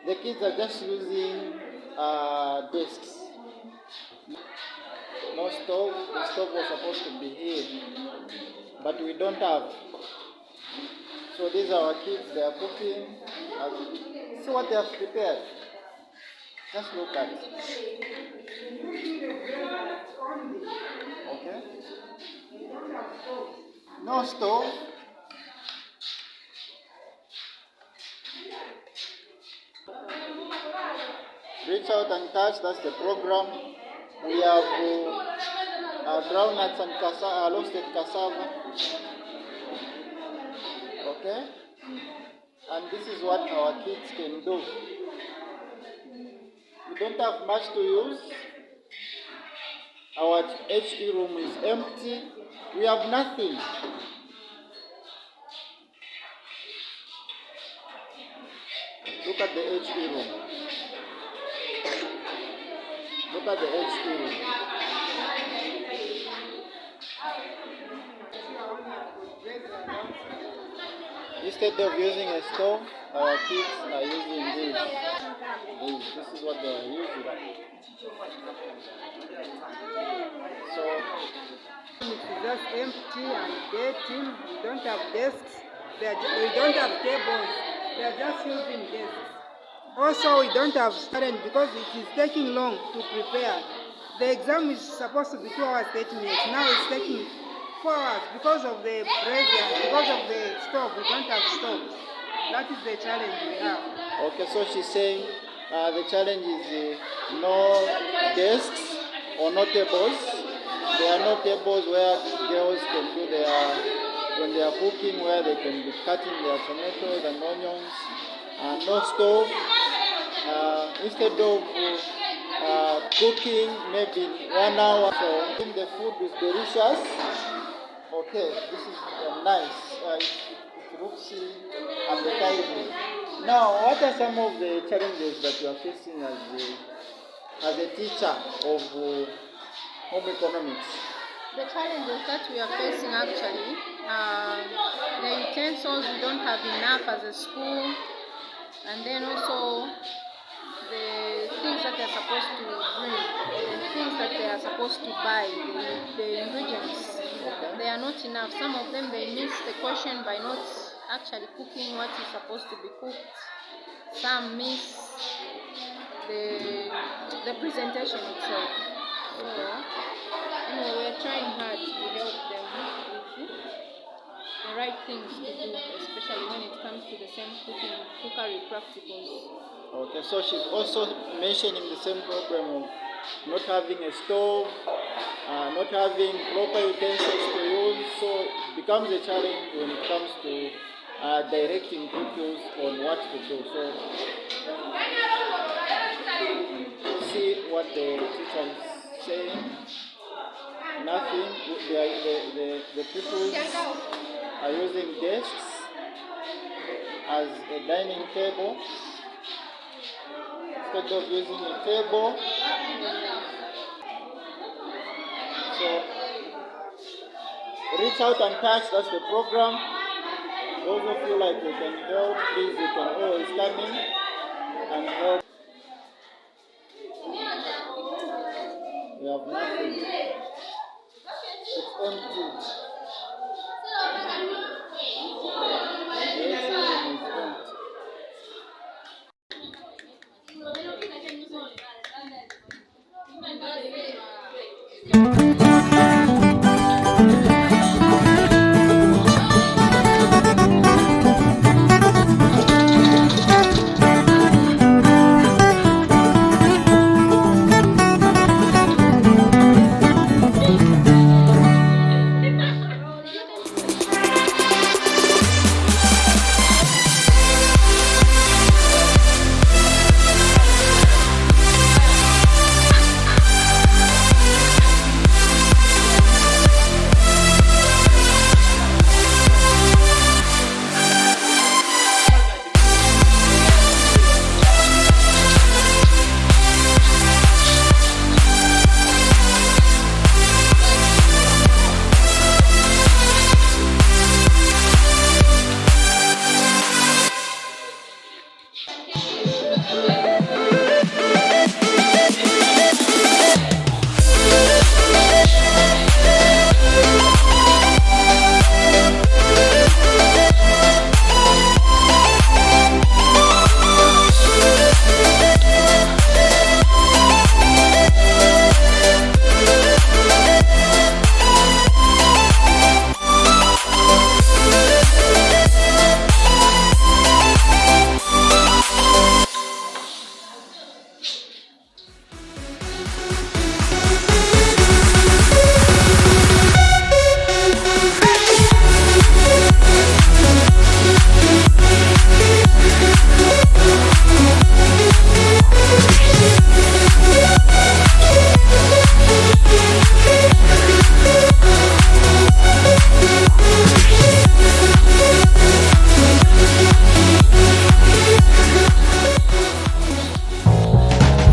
The kids are just using desks. No stove. The stove was supposed to be here, but we don't have. So these are our kids. They are cooking. See what they have prepared. Just look at it. Okay. No stove. Reach out and touch. That's the program. We have groundnuts and roasted cassava. Okay? And this is what our kids can do. We don't have much to use. Our HE room is empty. We have nothing. Look at the HE room. Look at the HE room. Instead of using a stove, our kids are using this. This is what they are using. So it's just empty and dirty. We don't have desks. We don't have tables. They are just using desks. Also, we don't have students because it is taking long to prepare. The exam is supposed to be 2 hours 30 minutes. Now it's taking 4 hours because of the pressure, because of the stove. We don't have stoves. That is the challenge we have. Okay, so she's saying the challenge is no desks or no tables. There are no tables where girls can do when they are cooking, where they can be cutting their tomatoes and onions. No stove. Instead of cooking maybe 1 hour, so the food is delicious. Okay, this is nice. It looks appetizing. Now, what are some of the challenges that you are facing as a teacher of home economics? The challenges that we are facing actually, the utensils we don't have enough as a school, and then also the things that they are supposed to bring, the things that they are supposed to buy, the ingredients, they are not enough. Some of them they miss the question by not actually cooking what is supposed to be cooked. Some miss the presentation itself. So anyway, we are trying hard to help them with the right things to do, especially when it comes to the same cookery practicals. Okay, so she's also mentioning the same problem of not having a stove, not having proper utensils to use, so it becomes a challenge when it comes to directing pupils on what to do. So see what the teacher is saying. Nothing. The pupils are using desks as a dining table. Instead of using a table. So reach out and touch, that's the program. Those of you like you can help, please, you can always come in and help. We have nothing. It's empty.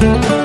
Thank you.